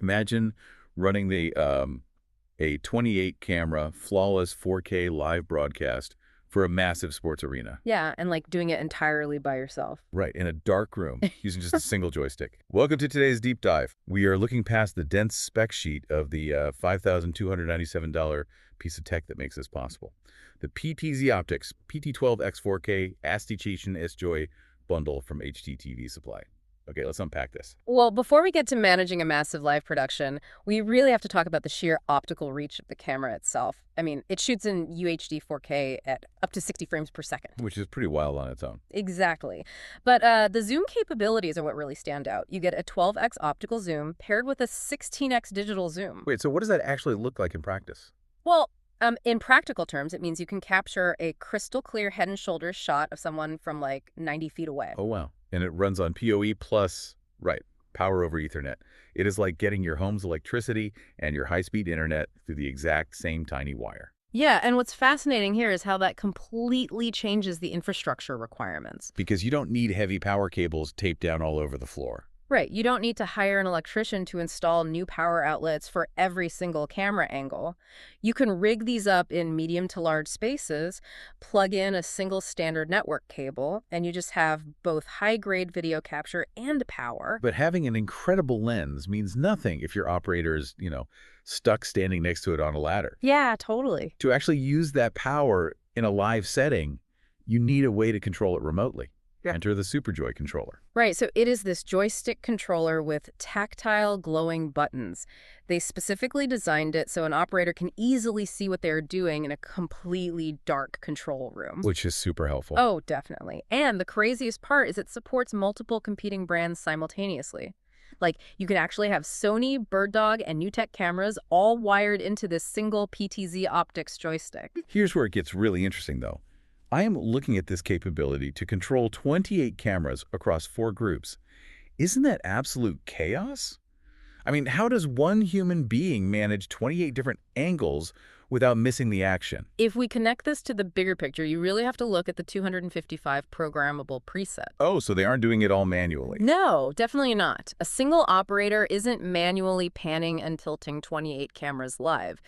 Imagine running a 28 camera flawless 4K live broadcast for a massive sports arena. Yeah, and like doing it entirely by yourself. Right, in a dark room, using just a single joystick. Welcome to today's deep dive. We are looking past the dense spec sheet of the $5,297 piece of tech that makes this possible. The PTZOptics PT12X4K-ACTION-SJOY bundle from HDTVSupply. Okay, let's unpack this. Well, before we get to managing a massive live production, we really have to talk about the sheer optical reach of the camera itself. I mean, it shoots in UHD 4K at up to 60 frames per second. Which is pretty wild on its own. Exactly. But the zoom capabilities are what really stand out. You get a 12x optical zoom paired with a 16x digital zoom. Wait, so what does that actually look like in practice? Well, in practical terms, it means you can capture a crystal clear head and shoulders shot of someone from like 90 feet away. Oh, wow. And it runs on PoE plus, right, power over Ethernet. It is like getting your home's electricity and your high-speed internet through the exact same tiny wire. Yeah, and what's fascinating here is how that completely changes the infrastructure requirements. Because you don't need heavy power cables taped down all over the floor. Right, you don't need to hire an electrician to install new power outlets for every single camera angle. You can rig these up in medium to large spaces, plug in a single standard network cable, and you just have both high-grade video capture and power. But having an incredible lens means nothing if your operator is, stuck standing next to it on a ladder. Yeah, totally. To actually use that power in a live setting, you need a way to control it remotely. Yeah. Enter the SuperJoy controller. Right, so it is this joystick controller with tactile glowing buttons. They specifically designed it so an operator can easily see what they're doing in a completely dark control room. Which is super helpful. Oh, definitely. And the craziest part is it supports multiple competing brands simultaneously. Like, you can actually have Sony, BirdDog, and NewTek cameras all wired into this single PTZOptics joystick. Here's where it gets really interesting, though. I am looking at this capability to control 28 cameras across 4 groups. Isn't that absolute chaos? I mean, how does one human being manage 28 different angles without missing the action? If we connect this to the bigger picture, you really have to look at the 255 programmable preset. Oh, so they aren't doing it all manually. No, definitely not. A single operator isn't manually panning and tilting 28 cameras live.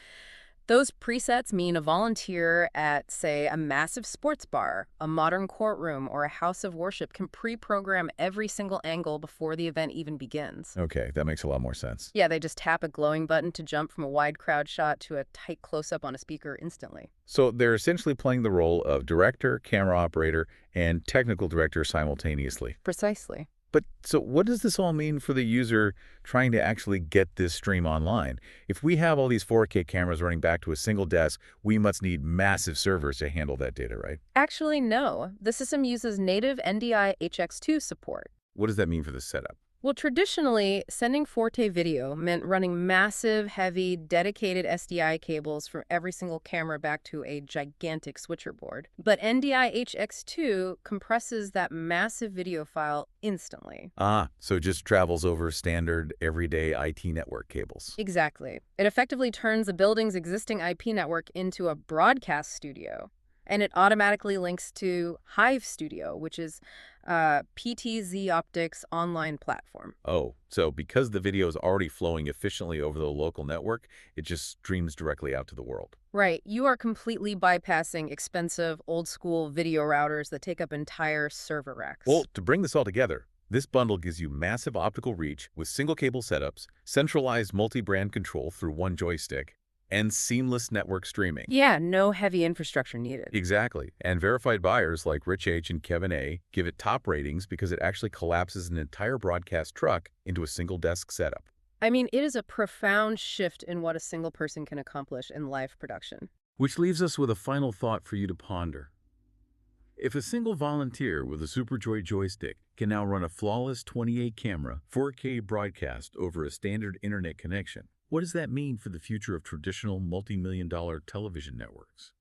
Those presets mean a volunteer at, say, a massive sports bar, a modern courtroom, or a house of worship can pre-program every single angle before the event even begins. Okay, that makes a lot more sense. Yeah, they just tap a glowing button to jump from a wide crowd shot to a tight close-up on a speaker instantly. So they're essentially playing the role of director, camera operator, and technical director simultaneously. Precisely. But so what does this all mean for the user trying to actually get this stream online? If we have all these 4K cameras running back to a single desk, we must need massive servers to handle that data, right? Actually, no. The system uses native NDI HX2 support. What does that mean for the setup? Well, traditionally, sending 4K video meant running massive, heavy, dedicated SDI cables from every single camera back to a gigantic switcher board. But NDI HX2 compresses that massive video file instantly. Ah, so it just travels over standard, everyday IT network cables. Exactly. It effectively turns the building's existing IP network into a broadcast studio. And it automatically links to Hive Studio, which is PTZOptics online platform. Oh, so because the video is already flowing efficiently over the local network, it just streams directly out to the world. Right. You are completely bypassing expensive, old-school video routers that take up entire server racks. Well, to bring this all together, this bundle gives you massive optical reach with single cable setups, centralized multi-brand control through one joystick, and seamless network streaming. Yeah, no heavy infrastructure needed. Exactly. And verified buyers like Rich H and Kevin A give it top ratings because it actually collapses an entire broadcast truck into a single desk setup. I mean, it is a profound shift in what a single person can accomplish in live production. Which leaves us with a final thought for you to ponder. If a single volunteer with a SuperJoy joystick can now run a flawless 28-camera 4K broadcast over a standard internet connection, what does that mean for the future of traditional multi-million-dollar television networks?